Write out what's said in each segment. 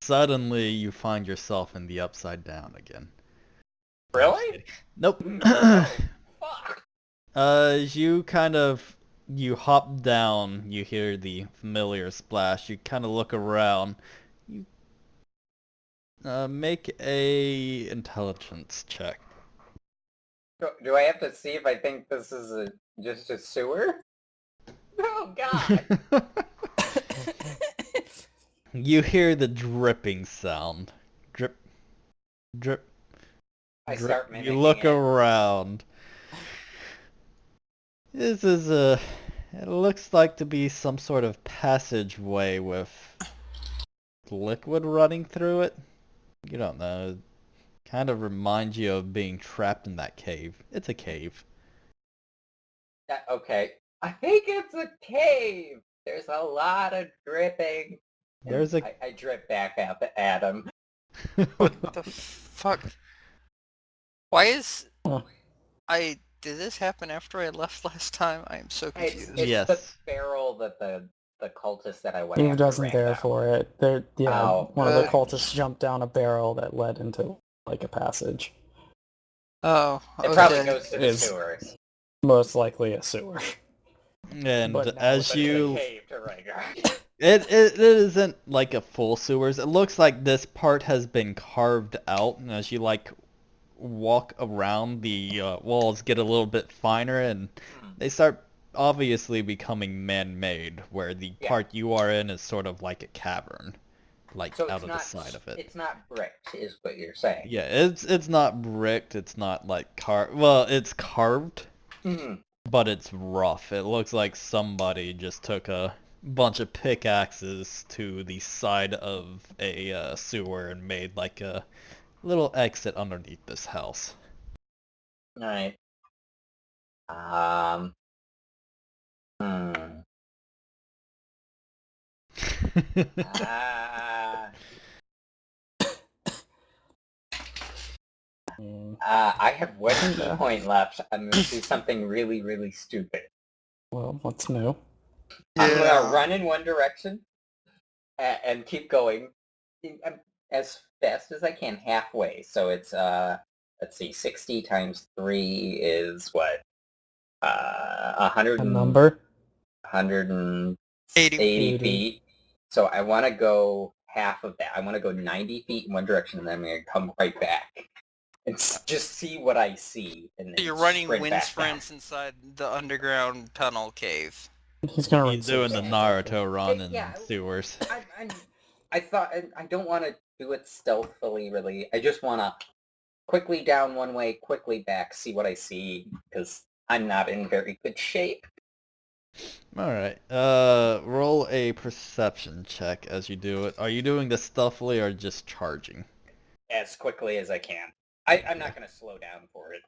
suddenly you find yourself in the upside down again. No, I'm just Really? kidding. Nope. Oh, fuck. You hop down, you hear the familiar splash, you kind of look around, you make a intelligence check. Do I have to see if I think this is just a sewer? Oh, God. You hear the dripping sound. Drip, drip, I drip. start You mimicking look it. around. This is a... It looks like to be some sort of passageway with liquid running through it. You don't know. It kind of reminds you of being trapped in that cave. It's a cave. Okay. I think it's a cave. There's a lot of dripping. And There's a... I drip back at him. What the fuck? Why is... Huh. Did this happen after I left last time? I am so confused. It's Yes. the barrel that the cultist that I went He after wasn't ran there down. for it. Oh, One of the good. cultists jumped down a barrel that led into like a passage. Oh, It probably okay. goes to the Is- sewers. Most likely a sewer. And But now as it's But it's a you... cave to Rhaegar. It isn't like a full sewers. It looks like this part has been carved out, and as you like walk around, the walls get a little bit finer, and they start obviously becoming man-made, where the Yeah. part you are in is sort of like a cavern, like So out it's of not the side of it. It's not bricked, is what you're saying. Yeah, it's not bricked. It's not like carved. Well, it's carved, Mhm. but it's rough. It looks like somebody just took a bunch of pickaxes to the side of a sewer and made like a little exit underneath this house. All right. Um. Hmm. Ah. Mm, I have one key point left. I'm gonna do something really, really stupid. well, what's new? I'm gonna Yeah. run in one direction and keep going as fast as I can, halfway. So it's let's see, 60 times 3 is what? 100 A and number? 180 80. feet. So I want to go half of that. I want to go 90 feet in one direction, and then I'm going to come right back and just see what I see. And then You're running sprint wind back down. sprints inside the underground tunnel cave. He's gonna run He's doing the super Naruto run in Yeah. sewers. I thought I don't want to do it stealthily, really. I just want to quickly down one way, quickly back, see what I see, because I'm not in very good shape. Alright, roll a perception check as you do it. Are you doing this stealthily or just charging? As quickly as I can. I'm not going to slow down for it.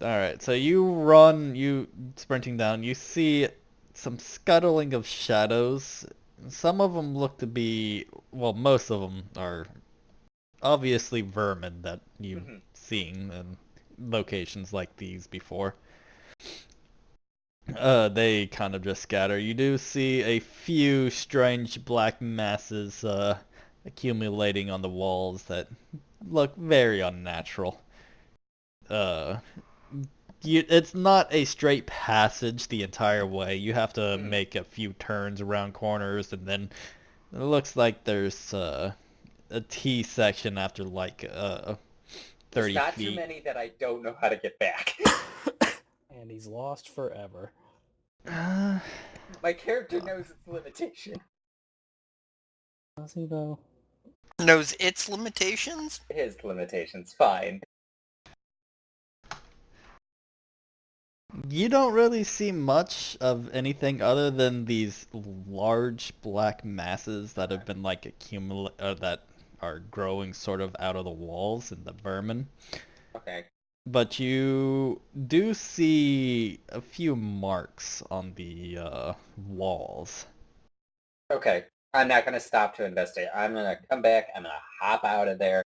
Alright, so you sprinting down, you see some scuttling of shadows. Some of them look to be, well, most of them are obviously vermin that you've Mhm. seen in locations like these before. They kind of just scatter. You do see a few strange black masses accumulating on the walls that look very unnatural. Uh, it's not a straight passage the entire way. You have to make a few turns around corners, and then it looks like there's a T section after like 30 There's not feet. too many that I don't know how to get back. And he's lost forever. My character knows its limitation. Does he though? Knows its limitations? His limitations, fine. You don't really see much of anything other than these large black masses that have been like that are growing sort of out of the walls and the vermin. Okay. But you do see a few marks on the walls. Okay. I'm not going to stop to investigate. I'm going to come back. I'm going to hop out of there.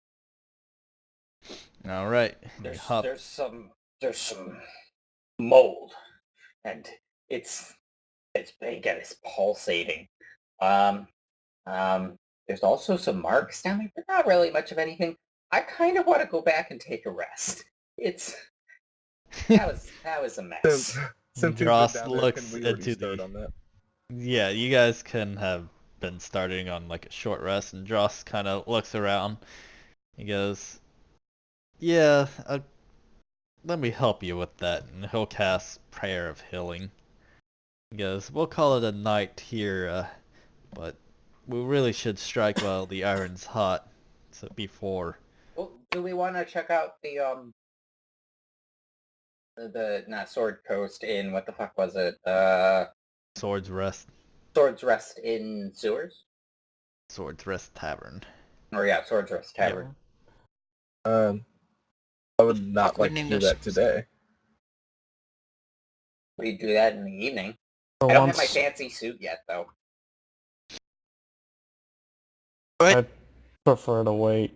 All right. There's some mold, and it's big and it's pulsating. There's also some marks down there, but not really much of anything. I kind of want to go back and take a rest. That was a mess. Since he's been Dross down there, looks can we already into start the... on that? Yeah, you guys can have been starting on like a short rest, and Dross kind of looks around. He goes, "Yeah, let me help you with that," and he'll cast Prayer of Healing. He goes, "We'll call it a night here, but we really should strike while the iron's hot, so before." Well, do we want to check out the not Sword Coast in what the fuck was it? Swords Rest. Swords Rest in Sewers? Swords Rest Tavern. Or yeah, Swords Rest Tavern. I would not Fuck, we like to named do our that today. We do that in the evening. For I don't have once, my fancy suit yet, though. I prefer to wait.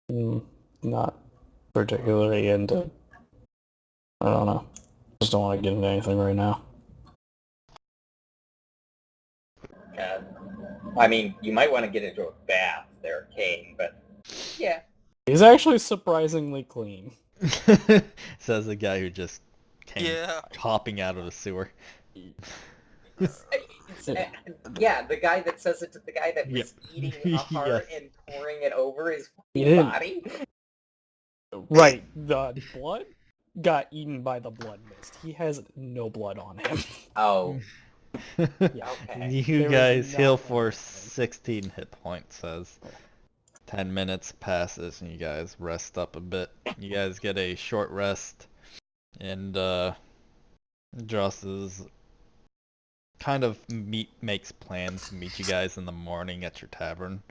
Not particularly into... I don't know. Just don't want to get into anything right now. I mean, you might want to get into a bath there, Kane, but yeah. He's actually surprisingly clean. Says the guy who just came Yeah. hopping out of the sewer. Yeah, the guy that says it to the guy that was Yep. eating a heart Yes. and pouring it over his He didn't. body. Right, the blood got eaten by the blood mist. He has no blood on him. Oh, Yeah. okay. You There guys is heal nothing for happening. 16 hit points as 10 minutes passes and you guys rest up a bit. You guys get a short rest, and Joss is kind of makes plans to meet you guys in the morning at your tavern.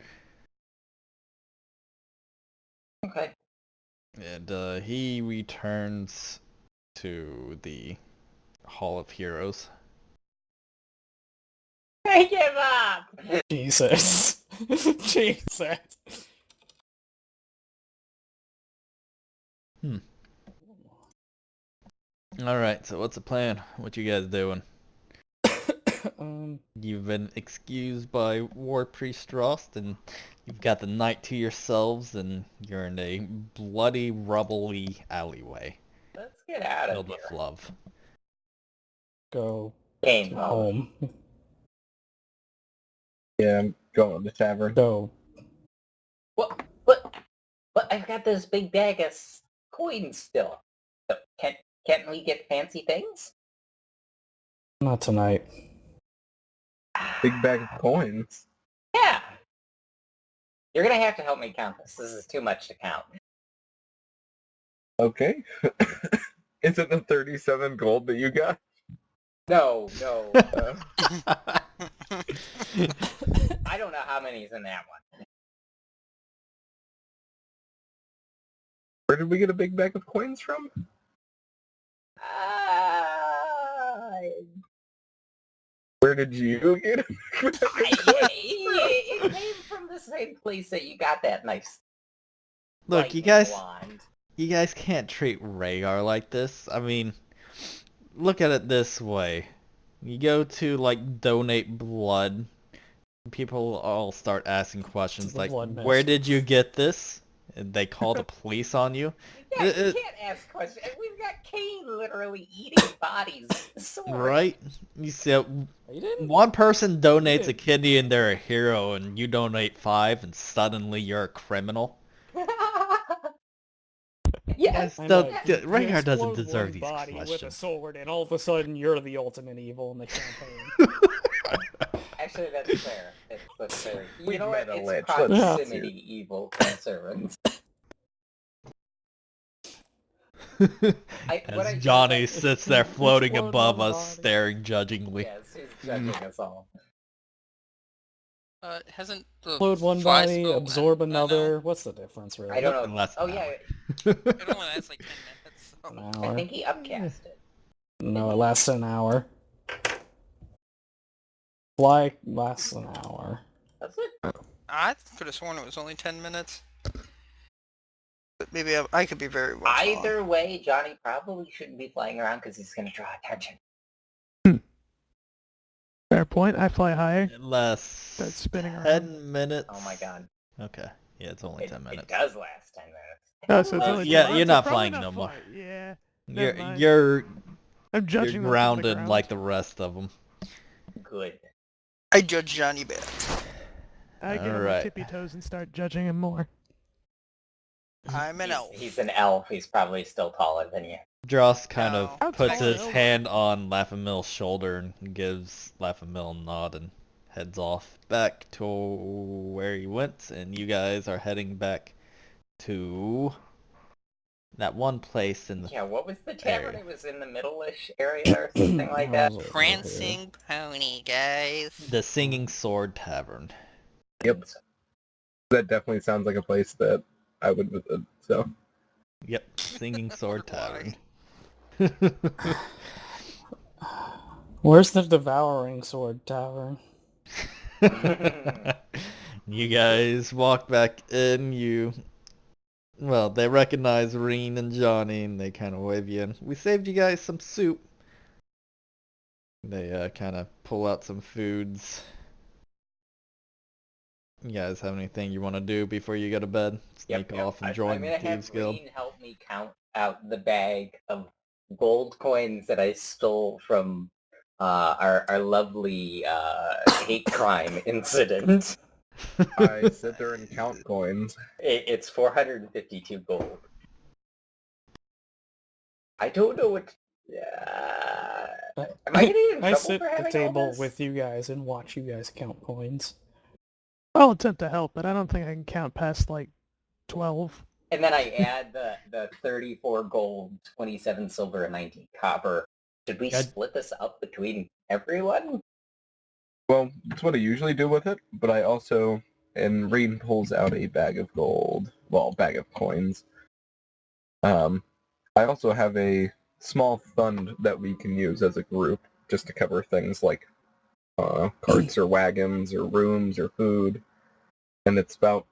Okay. And he returns to the Hall of Heroes. I give up! Jesus. Jesus. Alright, so what's the plan? What you guys doing? um, You've been excused by War Priest Rost, and you've got the night to yourselves, and you're in a bloody, rubbly alleyway Let's get out of filled here. with love. go Kane, home. Yeah, I'm going to the tavern. Go. What? I've got this big bag of coins still. So can't we get fancy things? Not tonight. Big bag of coins. Yeah. You're gonna have to help me count this. This is too much to count. Okay. Is it the 37 gold that you got? No. I don't know how many's in that one. Where did we get a big bag of coins from? Where did you get it? It came from the same place that you got that nice. Look, you lightning guys, wand. you guys can't treat Rhaegar like this. I mean, look at it this way. You go to, like, donate blood, people all start asking questions The like, blood mist. where did you get this? And they call the police on you. Yeah, you It- can't ask questions. We've got Kane literally eating bodies. Sorry. Right? You see, You didn't? one person donates a Yeah. kidney and they're a hero, and you donate 5, and suddenly you're a criminal. Yes. I Don't- know. Rhaegar You doesn't explode deserve one these body with a questions. sword, and all of a sudden you're the ultimate evil in the campaign. Actually, that's fair. That's fair. You We've know what? met a It's lich. Let's proximity evil concerns. As Johnny sits there floating Explode above one us, body. staring judgingly. Yes, he's judging us all. Hasn't the Explode one fly body, spell absorb ended by now? another. What's the difference, really? I don't know. Less Oh than yeah, It only lasts like 10 minutes. So. An I hour. think he upcast it. No, it lasts an hour. Fly lasts an hour. That's it. I could have sworn it was only 10 minutes. But maybe I could be very well wrong. Either way, Johnny probably shouldn't be flying around because he's going to draw attention. Fair point. I fly higher. It lasts Start spinning 10 around. minutes. Oh my god. Okay. Yeah, it's only 10 It minutes. does last 10 minutes. Oh, so it's Oh, only yeah, 10 you're so not probably flying not no more. fly. Yeah. You're Never mind. you're I'm you're judging them from the grounded ground. like the rest of them. Good. I judge Johnny Bad. I get on my Alright. tippy toes and start judging him more. I'm an elf. He's an elf. He's probably still taller than you. Dross kind of No. How puts tall are his elves? hand on Laffamil's shoulder and gives Laffamil a nod and heads off back to where he went, and you guys are heading back to that one place in the Yeah, what was the tavern? area. It was in the middle-ish area or something like that. Prancing pony, guys. the Singing Sword Tavern. Yep. That definitely sounds like a place that I would visit. So Yep, Singing Sword Why? Tavern. Where's the Devouring Sword Tavern? You guys walk back in, well, they recognize Reen and Johnny, and they kind of wave you in. We saved you guys some soup. They kind of pull out some foods. You guys have anything you want to do before you go to bed? Sneak off and join I'm the gonna have Thieves Guild? Reen help me count out the bag of gold coins that I stole from our lovely hate crime incident. I sit there and count coins. It's 452 gold. I don't know what. Am I getting in I trouble sit for at the having all table this? with you guys and watch you guys count coins. I'll attempt to help, but I don't think I can count past like 12. And then I add the 34 gold, 27 silver, and 19 copper. Should we Yeah. split this up between everyone? Well, that's what I usually do with it, but I also, and Reen pulls out a bag of gold, well, bag of coins. I also have a small fund that we can use as a group just to cover things like carts or wagons or rooms or food, and it's about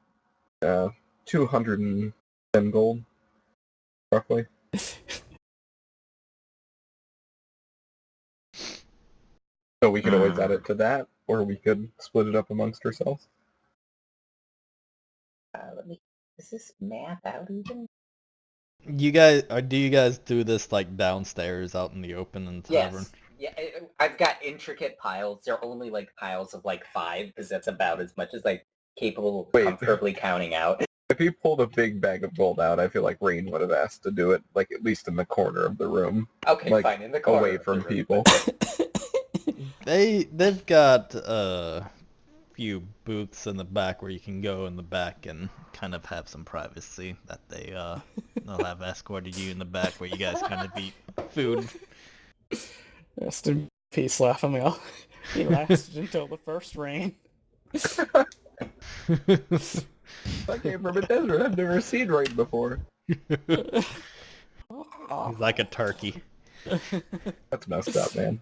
210 gold, roughly. So we could always add it to that, or we could split it up amongst ourselves. Is this math out even? You guys, do you guys do this like downstairs out in the open in the tavern? Yes. Yeah, I've got intricate piles. They're only like piles of like 5, because that's about as much as I'm capable of Wait. comfortably counting out. If he pulled a big bag of gold out, I feel like Rain would have asked to do it, like at least in the corner of the room, Okay, like, fine, in the corner. away of the from room, people. They've got a few booths in the back where you can go in the back and kind of have some privacy. That they'll have escorted you in the back where you guys kind of eat food. Rest in peace, Laffamil. He lasted until the first rain. I came from a desert. I've never seen rain before. He's like a turkey. That's messed up, man.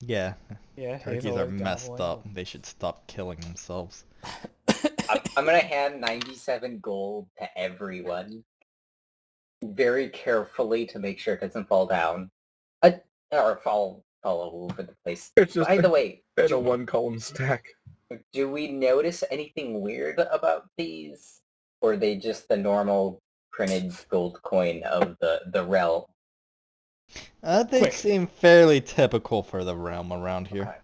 Yeah, Yeah, turkeys are messed up. They should stop killing themselves. I'm gonna hand 97 gold to everyone, very carefully to make sure it doesn't fall down, or fall all over the place. It's just By the way, in a one-column stack. do we notice anything weird about these, or are they just the normal printed gold coin of the realm? They Quick. seem fairly typical for the realm around here.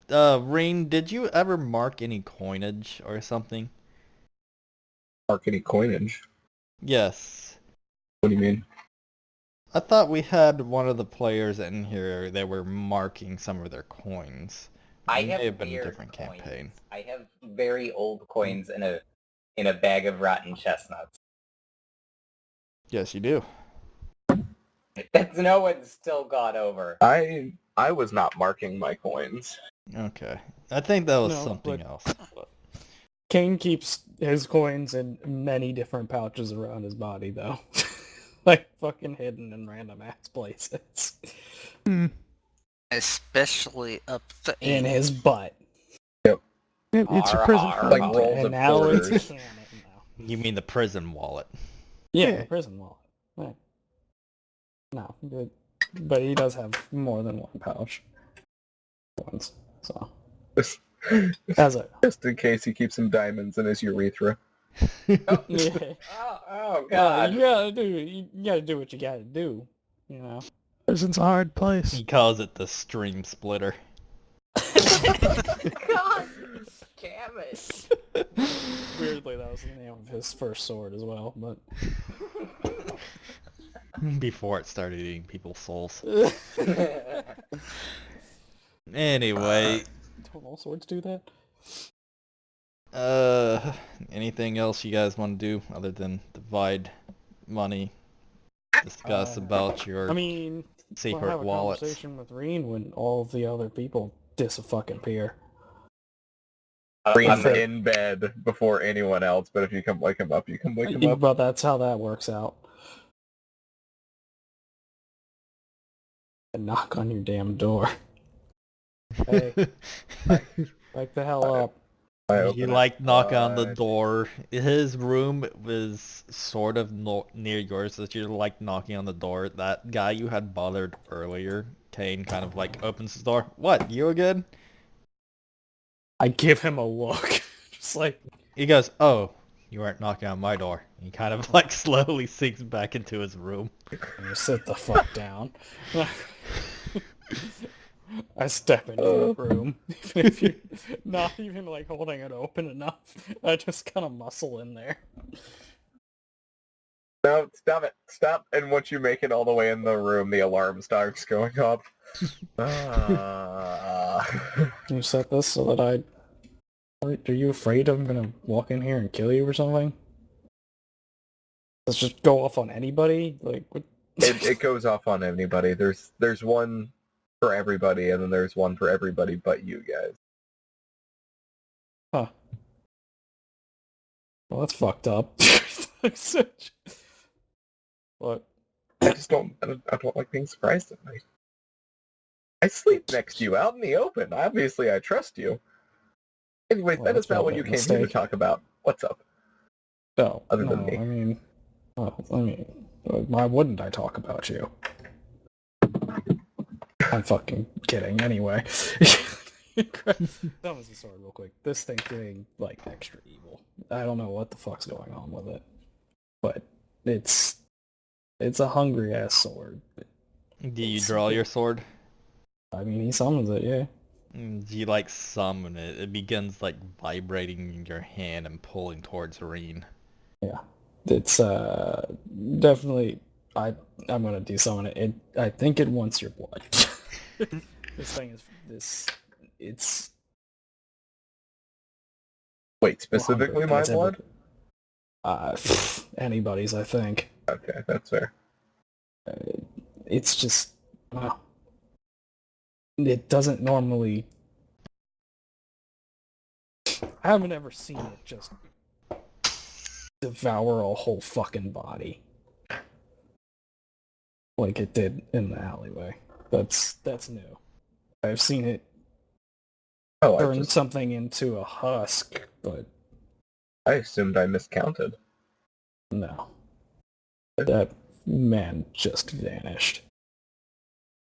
Rain, did you ever mark any coinage or something? Mark any coinage. Yes. What do you mean? I thought we had one of the players in here that were marking some of their coins. I It may have have been a weird different coins. campaign. I have very old coins in a bag of rotten chestnuts. Yes, you do. That's no one's still got over. I was not marking my coins. Okay. I think that was No, something but- else. Kane keeps his coins in many different pouches around his body, though. Like, fucking hidden in random ass places. Especially up the In his butt. It's a Arr, prison arr, fund. Like arr. rolls And of now it's quarters. canon now. You mean the prison wallet? Yeah, Yeah. the prison wallet. Right. No, But he does have more than one pouch. Once, so Just, as a just in case he keeps some diamonds in his urethra. Oh, yeah. oh God. You gotta do what you gotta do. You know. Prison's a hard place. He calls it the stream splitter. God damn it. Weirdly, that was the name of his first sword as well. But Before it started eating people's souls. don't Anyway, all swords do that? anything else you guys want to do other than divide money, discuss about your I mean, we'll secret have a wallets? conversation with Reen when all of the other people dis-a-fucking-peer. Green's I'm in bed before anyone else, but if you come wake him up, you can wake him up. But that's how that works out. And knock on your damn door. Hey, back the hell up. I You open it like knock on the wide. door. His room was sort of near yours, so you're like knocking on the door. That guy you had bothered earlier, Kane, kind of like opens the door. What? You again? I give him a look. Just like, He goes, "Oh, you weren't knocking on my door." He kind of like slowly sinks back into his room. you sit the fuck down. I step into your room, even if you're not even like holding it open enough. I just kind of muscle in there. No, stop it. Stop. And once you make it all the way in the room, the alarm starts going off. You set this so that Are you afraid I'm gonna walk in here and kill you or something? Let's just go off on anybody? Like, what? It goes off on anybody. There's one for everybody, and then there's one for everybody but you guys. Huh. Well, that's fucked up. What? I don't like being surprised at night. I sleep next to you out in the open. Obviously, I trust you. Anyways, Well, that that's is not what probably you a came here to mistake. talk about. What's up? No, Other no, than me. I mean, why wouldn't I talk about you? I'm fucking kidding, anyway. That was the sword real quick. This thing's getting, like, extra evil. I don't know what the fuck's going on with it. But it's a hungry-ass sword. Do you draw your sword? I mean, he summons it, yeah. Do you like summon it? It begins like vibrating in your hand and pulling towards Reen. Yeah. It's, definitely... I'm gonna desummon it. I think it wants your blood. This thing is... It's... Wait, specifically my blood? Anybody's, I think. Okay, that's fair. It's just... it doesn't normally... I haven't ever seen it just devour a whole fucking body. Like it did in the alleyway. That's new. I've seen it Oh, turn something into a husk, but I assumed I miscounted. no. That man just vanished.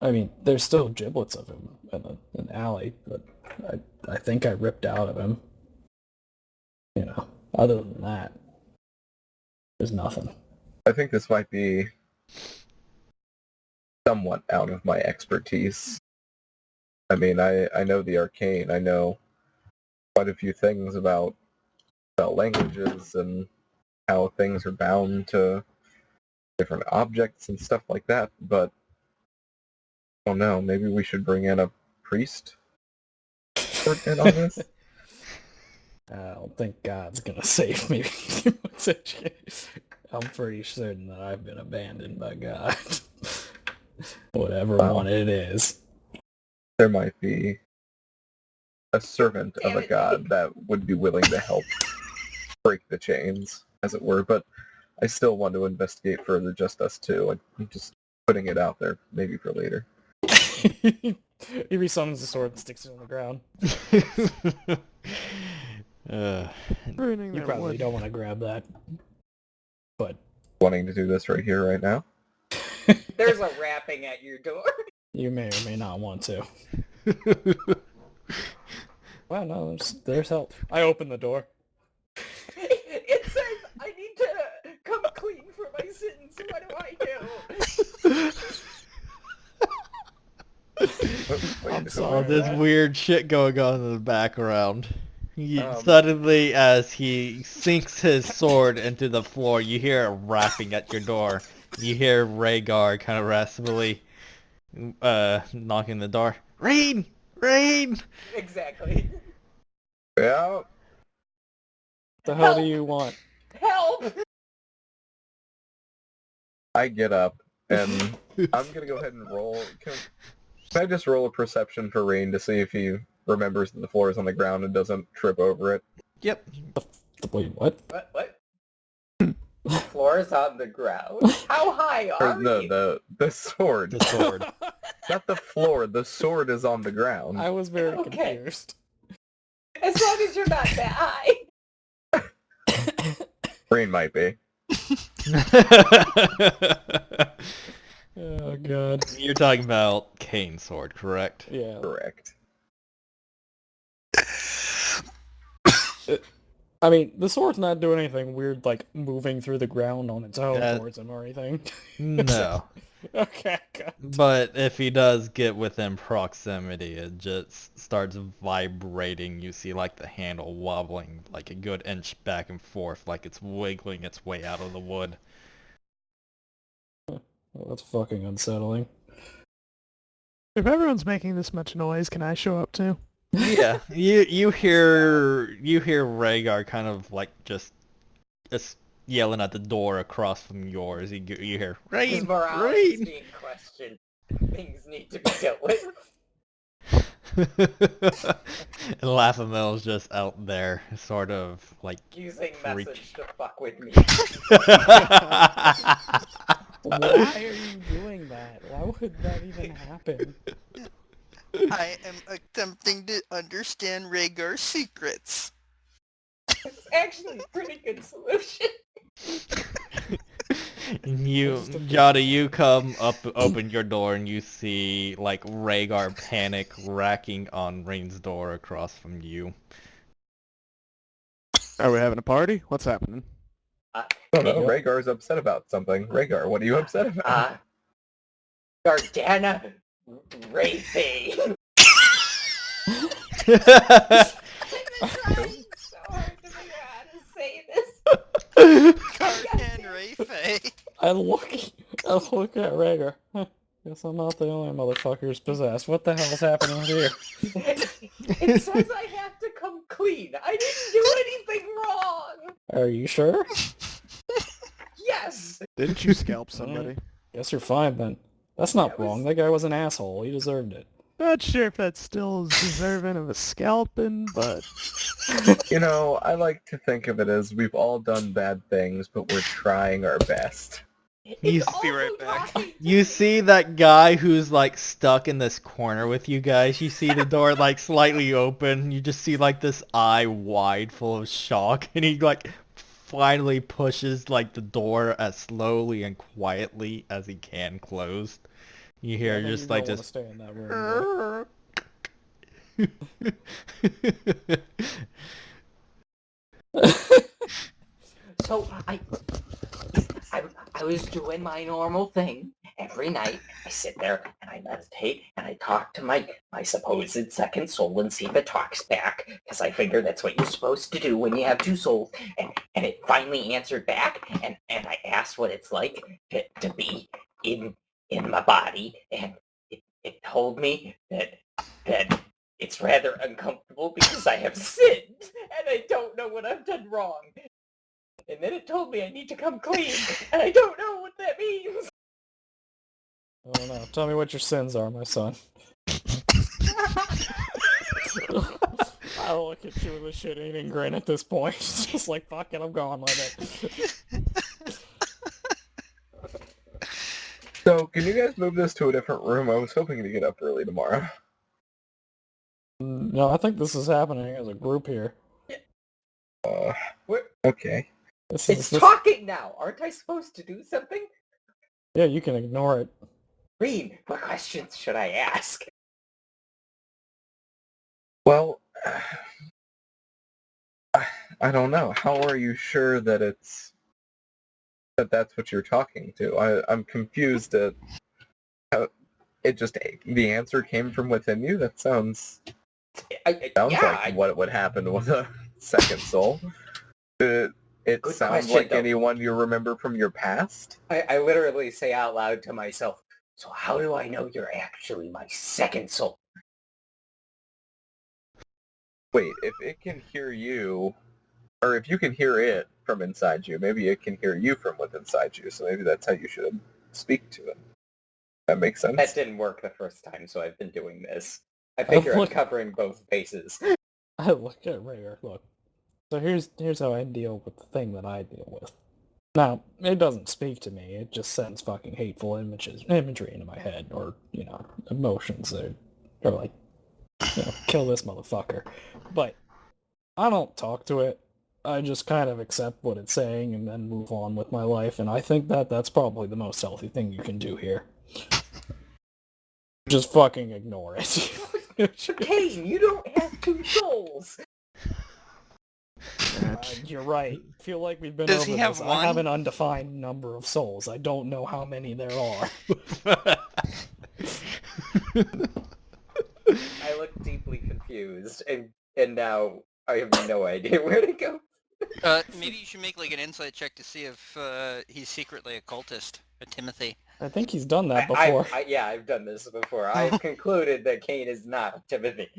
I mean, there's still giblets of him in an alley, but I think I ripped out of him. You know, other than that, there's nothing. I think this might be somewhat out of my expertise. I mean, I know the arcane. I know quite a few things about languages and how things are bound to different objects and stuff like that, but I don't know, maybe we should bring in a priest to work in on this? I don't think God's gonna save me. I'm pretty certain that I've been abandoned by God. Whatever one it is. There might be a servant of a god that would be willing to help break the chains, as it were, but I still want to investigate further, just us two. I'm just putting it out there, maybe for later. He resummons the sword and sticks it on the ground. Ruining You their probably wood. don't want to grab that. But Wanting to do this right here, right now? There's a rapping at your door. You may or may not want to. Wow, no, there's help. I open the door. It says I need to come clean for my sins. What do I do? I'm who- sorry. All this what? weird shit going on in the background. Um. Suddenly, as he sinks his sword into the floor, you hear a rapping at your door. You hear Rhaegar kind of raspily knocking the door. Rain! Rain! Exactly. Yeah. The hell do Help! you want? Help! I get up and I'm gonna go ahead and roll. Can I just roll a perception for Rain to see if he remembers that the floor is on the ground and doesn't trip over it? Yep. Wait, what? What? The floor is on the ground. How high Or are you? the sword. The sword. Not the floor. The sword is on the ground. I was very Okay. confused. As long as you're not that high. Rain might be. Oh god. You're talking about Kane's sword, correct? Yeah. Correct. I mean, the sword's not doing anything weird, like moving through the ground on its own That- towards him or anything. No. Okay, good. But if he does get within proximity, it just starts vibrating. You see like the handle wobbling like a good inch back and forth, like it's wiggling its way out of the wood. Well, that's fucking unsettling. If everyone's making this much noise, can I show up too? Yeah, you hear Rhaegar kind of like just yelling at the door across from yours. You hear His rain, morale is rain. being questioned. Things need to be dealt with. And Laughamill's just out there, sort of like. Using Freak. message to fuck with me. Why are you doing that? Why would that even happen? I am attempting to understand Rhaegar's secrets. It's actually a pretty good solution. Jada, you come up, open your door, and you see like Rhaegar panic racking on Rain's door across from you. Are we having a party? What's happening? I don't know. Yep. Rhaegar's upset about something. Rhaegar, what are you upset about? Gardana Rafe. I've been trying so hard to figure out how to say this. Cardan Rayfay. I look at Rhaegar. Huh, guess I'm not the only motherfucker who's possessed. What the hell's happening here? It says I have to come clean. I didn't do anything wrong. Are you sure? Yes. Didn't you scalp somebody? Guess you're fine then. That's not That was- wrong. That guy was an asshole. He deserved it. Not sure if that's still deserving of a scalping, but You know, I like to think of it as we've all done bad things, but we're trying our best. You It's s- Be also right back. talking to You me. see that guy who's like stuck in this corner with you guys. You see the door like slightly open. You just see like this eye wide full of shock, and he like finally pushes like the door as slowly and quietly as he can closed. You hear I think just you like don't wanna this. stay in that room. So I was doing my normal thing every night. I sit there and I meditate and I talk to my supposed second soul and see if it talks back, because I figure that's what you're supposed to do when you have two souls. And it finally answered back, and I asked what it's like to be in my body, and it told me that it's rather uncomfortable because I have sinned and I don't know what I've done wrong. And then it told me I need to come clean, and I don't know what that means. I don't know. Tell me what your sins are, my son. I look at you with a shit-eating grin at this point. It's just like, fuck it, I'm going with it. So, can you guys move this to a different room? I was hoping to get up early tomorrow. No, I think this is happening as a group here. Where- Okay. This It's is talking now. Aren't I supposed to do something? Yeah, you can ignore it. Reed, what questions should I ask? Well, I don't know. How are you sure that that's what you're talking to? I'm confused at how it just the answer came from within you. That sounds like what would happen with a second soul. It Good sounds question, like though. anyone you remember from your past. I literally say out loud to myself, so how do I know you're actually my second soul? Wait, if it can hear you, or if you can hear it from inside you, maybe it can hear you from within inside you. So maybe that's how you should speak to it. That makes sense. That didn't work the first time, so I've been doing this. I figure I'm covering both bases. I look at Rare. Look. So here's how I deal with the thing that I deal with. Now, it doesn't speak to me. It just sends fucking hateful imagery into my head, or emotions that are like, kill this motherfucker. But I don't talk to it. I just kind of accept what it's saying and then move on with my life. And I think that's probably the most healthy thing you can do here. Just fucking ignore it. Kane, you don't have two souls. You're right. I feel like we've been Does over he have this. one? I have an undefined number of souls. I don't know how many there are. I look deeply confused, and now I have no idea where to go. Maybe you should make like an insight check to see if he's secretly a cultist, a Timothy. I think he's done that before. Yeah, I've done this before. I've concluded that Kane is not Timothy.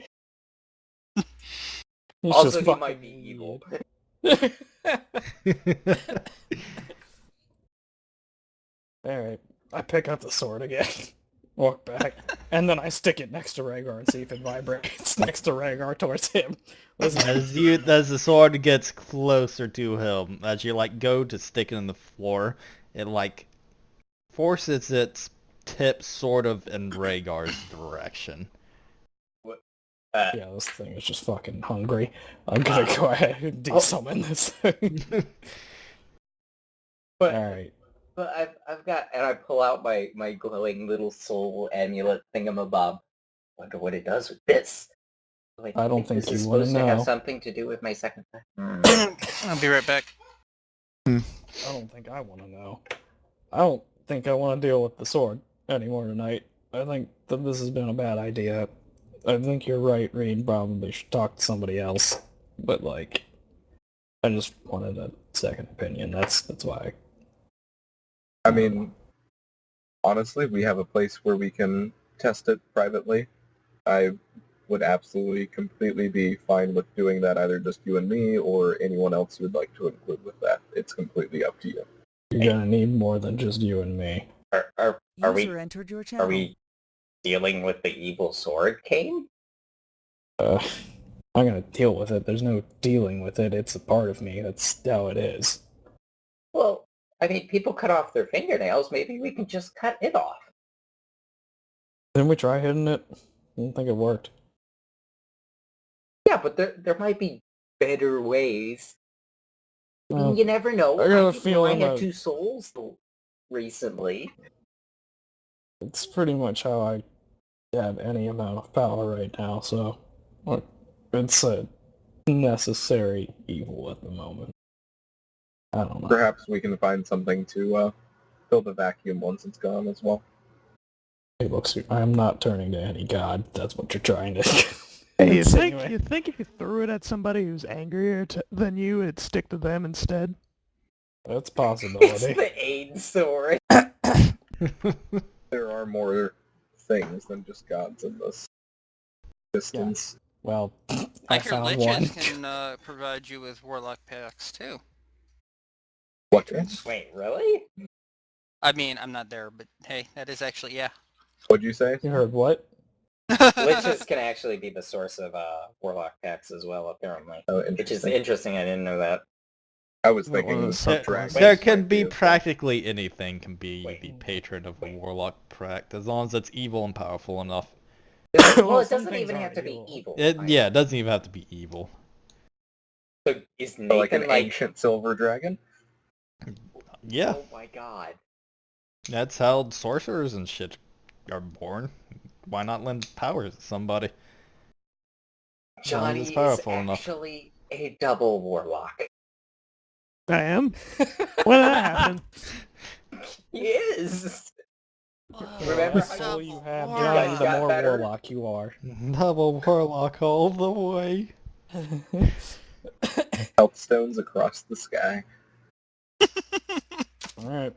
He's Also, just he might be evil. Alright, I pick up the sword again, walk back, and then I stick it next to Rhaegar and see if it vibrates next to Rhaegar towards him. Listen, As the sword gets closer to him, as you go to stick it in the floor, it forces its tip sort of in Rhaegar's direction. yeah, this thing is just fucking hungry. I'm gonna go ahead and de-summon this thing. Alright. But I've got, and I pull out my glowing little soul amulet thingamabob. Wonder what it does with this. Like, I don't think this is you wanna supposed to have know. something to do with my second time. I'll be right back. I don't think I want to know. I don't think I want to deal with the sword anymore tonight. I think that this has been a bad idea. I think you're right, Reed. Probably should talk to somebody else. But I just wanted a second opinion. That's why. I mean, honestly, we have a place where we can test it privately. I would absolutely, completely be fine with doing that, either just you and me, or anyone else you would like to include with that. It's completely up to you. You're gonna need more than just you and me. Are we User entered your channel. are we dealing with the evil sword, Kane? I'm gonna deal with it. There's no dealing with it. It's a part of me. That's how it is. Well, I mean, people cut off their fingernails. Maybe we can just cut it off. Didn't we try hitting it? I don't think it worked. Yeah, but there might be better ways. Well, You never know. I got a didn't know feeling I had that- two souls recently. it's pretty much how I have any amount of power right now, so it's a necessary evil at the moment. I don't know. Perhaps we can find something to fill the vacuum once it's gone as well. Hey, look, I'm not turning to any god. That's what you're trying to Hey, insinuate. you think if you threw it at somebody who's angrier than you, it'd stick to them instead? That's a It's possibility. the aid sword. There are more things than just gods in this distance. Well, I I hear found liches one. can provide you with warlock packs too. What? Wait, really? I mean, I'm not there, but hey, that is actually, yeah. What'd you say? You heard what? Liches can actually be the source of warlock packs as well, apparently. Oh, Which is interesting. interesting. I didn't know that. I was Well, thinking so- dragons. There can might be a thing. practically anything can be Wait. the patron of a warlock pract, as long as it's evil and powerful enough. Well, it some doesn't things even have aren't to be evil. evil. Yeah, it doesn't even have to be evil. So is So Nathan like an ancient silver dragon? Yeah. Oh my god. That's how sorcerers and shit are born. Why not lend powers to somebody? As long as it's Johnny is powerful enough. actually a double warlock. I am? When did that happen? He is. Whoa, Remember The how soul double you have, warlock. Johnny, the got more better? warlock you are. Double warlock all the way. Health stones across the sky. Alright.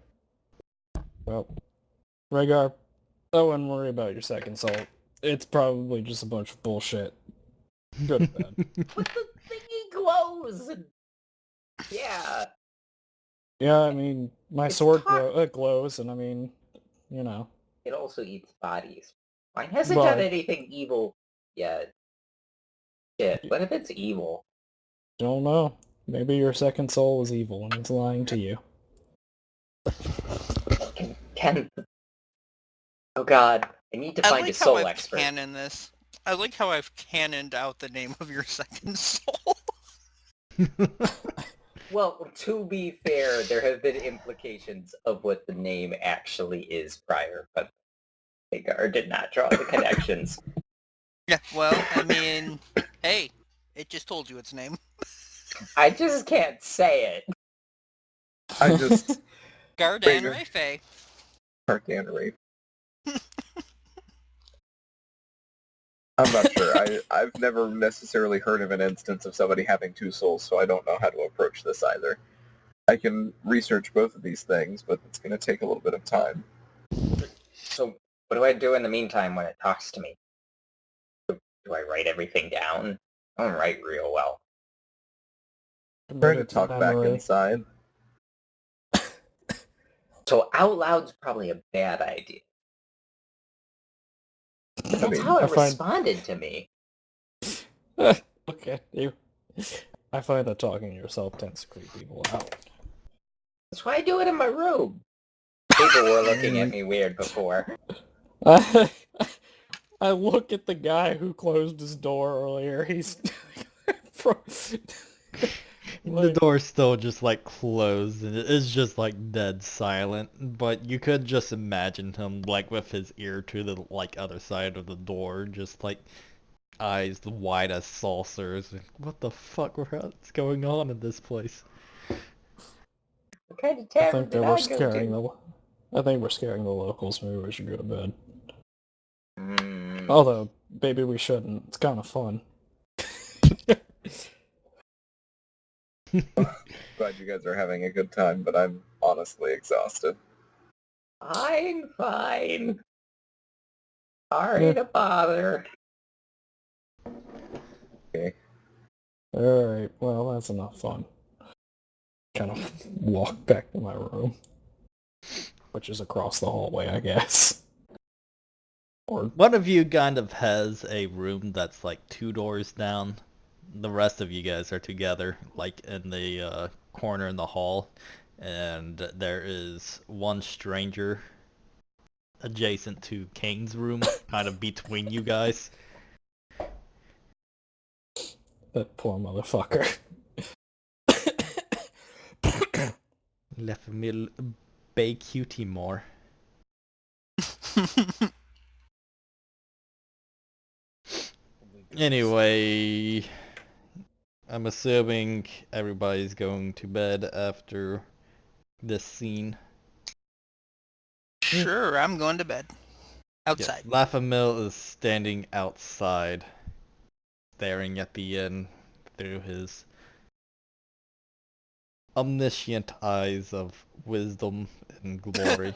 Well, Rhaegar, I wouldn't worry about your second soul. It's probably just a bunch of bullshit. Go to bed. But the thingy glows. Yeah. Yeah, I mean, my It's sword hot. glows, and I mean, you know. It also eats bodies. Mine hasn't Well, done anything evil yet. Shit. What if it's evil? don't know. Maybe your second soul is evil and it's lying to you. Can oh god. I need to I find a like how soul I've expert. canon this. I like how I've canoned out the name of your second soul. Well, to be fair, there have been implications of what the name actually is prior, but Hagar did not draw the connections. Yeah, well, I mean, hey, it just told you its name. I just can't say it. I just Gardan Rhaegar. Rayfay. Arcanary. I'm not sure. I've never necessarily heard of an instance of somebody having two souls, so I don't know how to approach this either. I can research both of these things, but it's going to take a little bit of time. So what do I do in the meantime when it talks to me? Do I write everything down? I don't write real well. Try to Committed talk back memory. inside. So out loud's probably a bad idea. But that's mean, how I it find- responded to me. Look at you. I find that talking to yourself tends to creep people out. That's why I do it in my room. People were looking at me weird before. I look at the guy who closed his door earlier. He's The door's still just like closed and it's just like dead silent, but you could just imagine him like with his ear to the like other side of the door, just like eyes wide as saucers. What the fuck? What's going on in this place? What kind of I tavern think that did we're I go scaring to? I think we're scaring the locals. Maybe we should go to bed. Hmm. Although, maybe we shouldn't. It's kind of fun. Glad you guys are having a good time, but I'm honestly exhausted. Fine. Sorry to bother. Okay. Alright, well, that's enough fun. Kind of walk back to my room. Which is across the hallway, I guess. Or One of you kind of has a room that's like 2 doors down. The rest of you guys are together, like in the corner in the hall, and there is one stranger adjacent to Kane's room, kind of between you guys. that poor motherfucker. Left me bay cutie more. Anyway, I'm assuming everybody's going to bed after this scene. Sure, I'm going to bed. Yes, Outside. Lafamil is standing outside, staring at the inn through his omniscient eyes of wisdom and glory.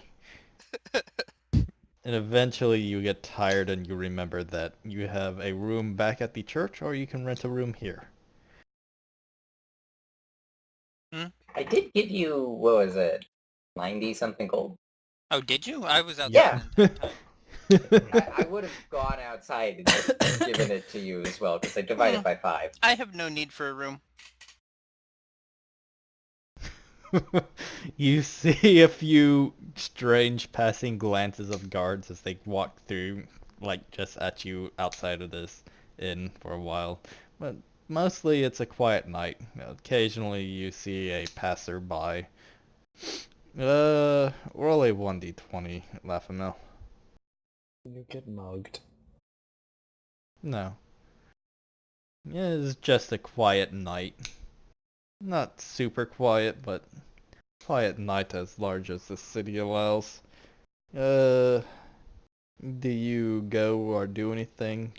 And eventually you get tired and you remember that you have a room back at the church, or you can rent a room here. I did give you, what was it, 90 something gold? Oh, did you? I was outside Yeah. the entire time. I would have gone outside and just given it to you as well, because I divided by 5. I have no need for a room. You see a few strange passing glances of guards as they walk through, like just at you outside of this inn for a while. But mostly it's a quiet night. Occasionally you see a passerby. Roll a 1d20, Lafamel. You get mugged. No. It's just a quiet night. Not super quiet, but quiet night as large as the city allows. Do you go or do anything?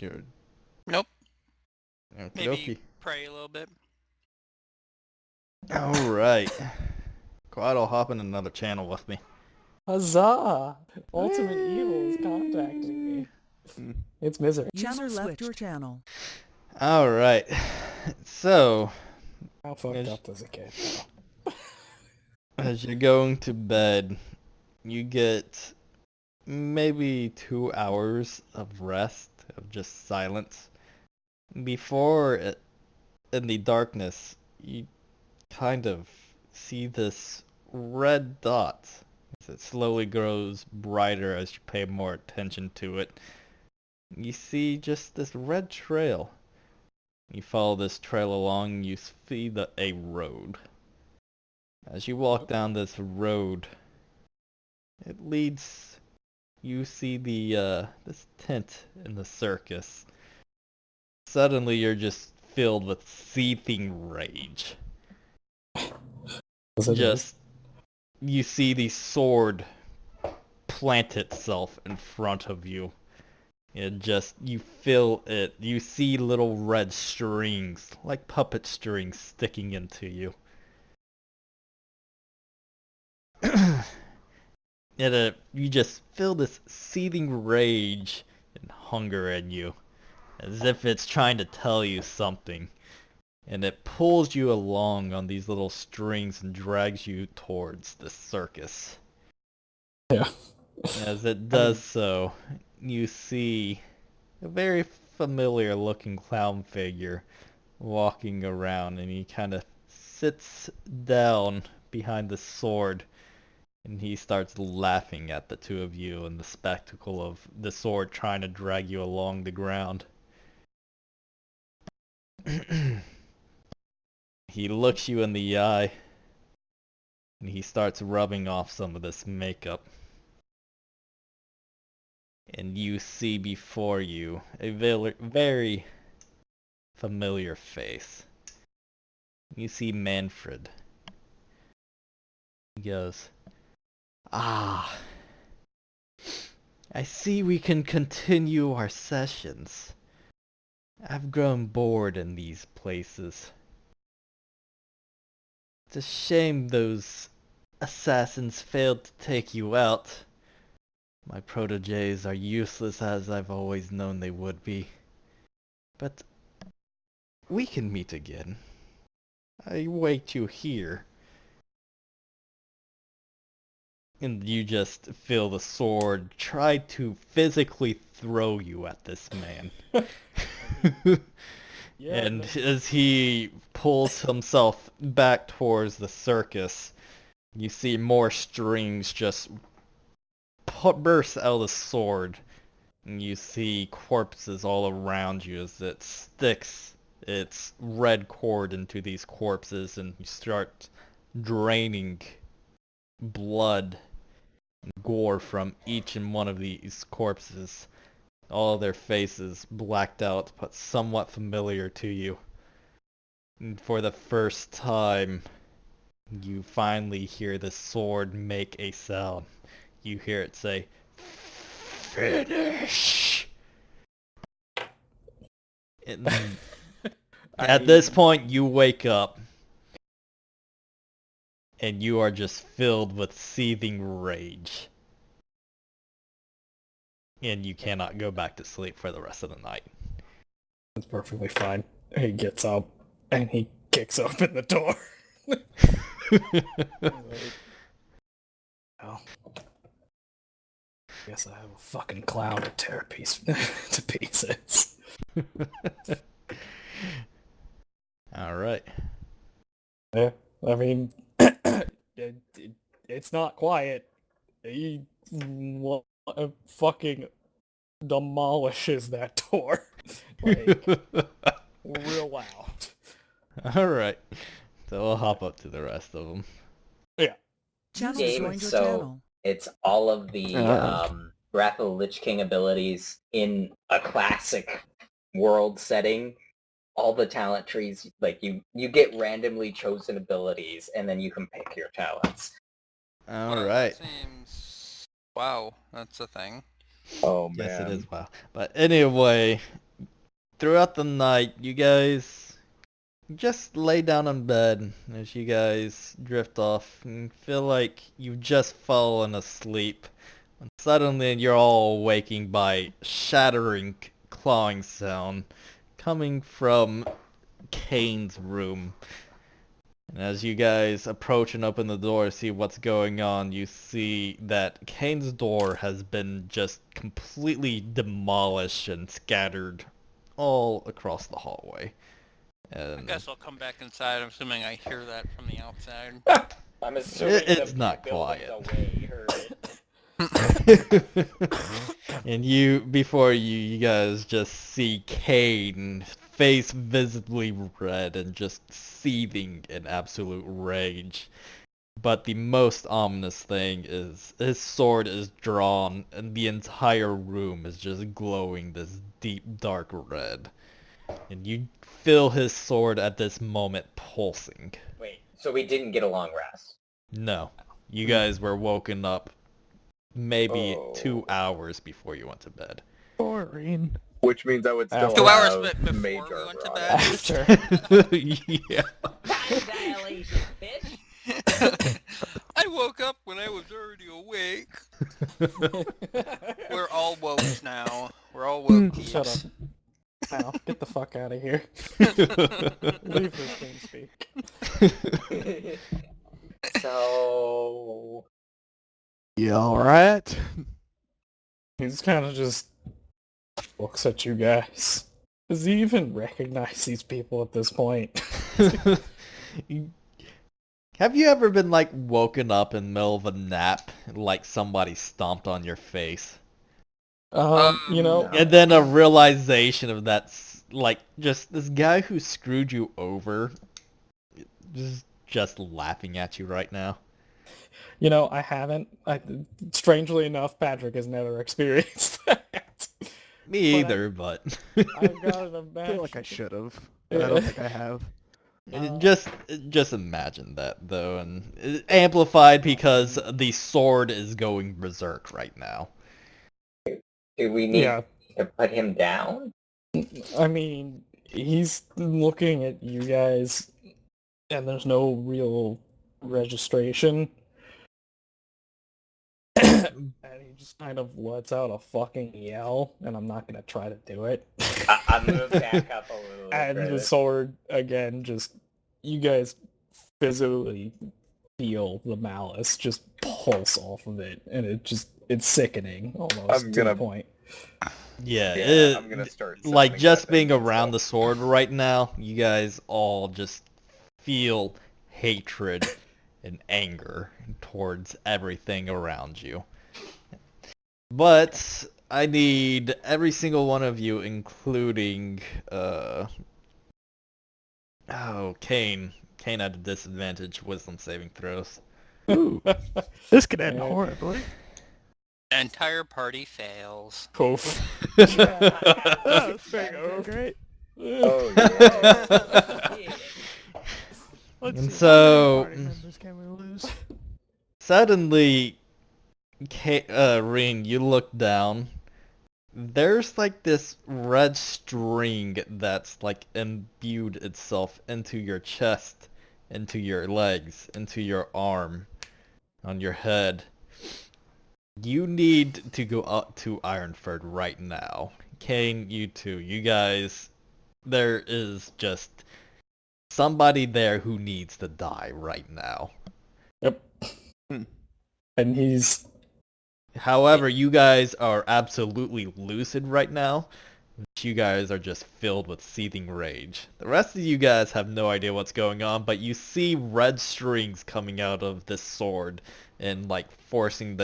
Nope. Okie Maybe dokie. pray a little bit. Alright. Quad'll hop in another channel with me. Huzzah! Ultimate Evil is contacting me. It's misery. User left your channel. Alright. So, How fucked Yes. up does it get? as you're going to bed, you get maybe 2 hours of rest, of just silence. Before it, in the darkness, you kind of see this red dot as it slowly grows brighter as you pay more attention to it. You see just this red trail. You follow this trail along, you see a road. As you walk down this road, it leads, you see this tent in the circus. Suddenly you're just filled with seething rage. Just, you see the sword plant itself in front of you. You feel it. You see little red strings, like puppet strings, sticking into you. You just feel this seething rage and hunger in you, as if it's trying to tell you something. And it pulls you along on these little strings and drags you towards the circus. Yeah. As it does so, you see a very familiar looking clown figure walking around, and he kind of sits down behind the sword, and he starts laughing at the two of you and the spectacle of the sword trying to drag you along the ground. He looks you in the eye, and he starts rubbing off some of this makeup. And you see before you a very familiar face. You see Manfred. He goes, "Ah, I see we can continue our sessions. I've grown bored in these places. It's a shame those assassins failed to take you out. My proteges are useless as I've always known they would be. But we can meet again. I wait you here." And you just feel the sword try to physically throw you at this man. And as he pulls himself back towards the circus, you see more strings just burst out of the sword. And you see corpses all around you as it sticks its red cord into these corpses, and you start draining blood and gore from each and one of these corpses. All their faces blacked out, but somewhat familiar to you. And for the first time, you finally hear the sword make a sound. You hear it say, "Finish!" And at this point, you wake up. And you are just filled with seething rage. And you cannot go back to sleep for the rest of the night. It's perfectly fine. He gets up and he kicks open the door. Oh. Guess I have a fucking clown to tear to pieces. Alright. Yeah, I mean, it's not quiet. He fucking demolishes that door. Like, real loud. Alright. So we'll hop up to the rest of them. Yeah. Channel game, joined your so channel. it's all of the Wrath of the Lich King abilities in a classic world setting. All the talent trees, like you get randomly chosen abilities, and then you can pick your talents. All Well, right. that seems... Wow, that's a thing. Oh man. Yes, it is. Wow. But anyway, throughout the night, you guys just lay down in bed as you guys drift off and feel like you've just fallen asleep. And suddenly, you're all waking by shattering, clawing sound coming from Kane's room. And as you guys approach and open the door to see what's going on, you see that Kane's door has been just completely demolished and scattered all across the hallway. I And guess I'll come back inside. I'm assuming I hear that from the outside. I'm assuming It's the not buildings quiet. away heard it. And before you guys just see Kane, face visibly red and just seething in absolute rage. But the most ominous thing is his sword is drawn and the entire room is just glowing this deep dark red. And you feel his sword at this moment pulsing. Wait, so we didn't get a long rest? No, you guys were woken up maybe Oh. 2 hours before you went to bed. Boring. Which means I would still 2 hours have before mage we armor went to on. bed. After. Yeah. Time dilation, bitch! I woke up when I was already awake. We're all woke now. We're all woke. Shut up. Now, get the fuck out of here. Leave this game speak. So... You alright? He's kind of just looks at you guys. Does he even recognize these people at this point? Have you ever been like woken up in the middle of a nap and like somebody stomped on your face? You know, No. And then a realization of like just this guy who screwed you over just laughing at you right now. I haven't. Strangely enough, Patrick has never experienced that. Me either, but I've got an I imagine. feel like I should have. But I don't think I have. just imagine that though, and amplified because the sword is going berserk right now. Do we need Yeah, to put him down? I mean, he's looking at you guys, and there's no real registration. And he just kind of lets out a fucking yell, and I'm not gonna try to do it. I'm gonna back up a little bit. And the further. sword, again, just, you guys physically feel the malice just pulse off of it, and it's sickening almost I'm to gonna- the point. Yeah, I'm gonna start like summoning just weapons being and around the stuff. sword right now, you guys all just feel hatred and anger towards everything around you. But I need every single one of you, including Kane. Kane at a disadvantage, wisdom saving throws. Ooh, this could end Yeah. horribly. Entire party fails. Oof. Oh, it's going great. Oh yeah. Let's And see, so- how many party members can we lose? Suddenly, Reen, you look down. There's like this red string that's like imbued itself into your chest, into your legs, into your arm, on your head. You need to go up to Ironford right now. Kane, you too. You guys, there is just somebody there who needs to die right now. Yep. And he's However, you guys are absolutely lucid right now. You guys are just filled with seething rage. The rest of you guys have no idea what's going on, but you see red strings coming out of this sword and like forcing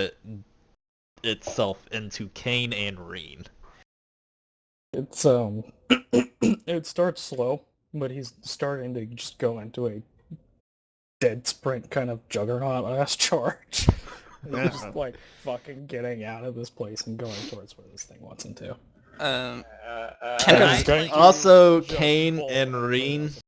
itself into Kane and Reen. it's it starts slow, but he's starting to just go into a dead sprint kind of juggernaut-ass charge. Yeah. Just like fucking getting out of this place and going towards where this thing wants him to. Can And I? going to Also, just Kane fall and right Reen, as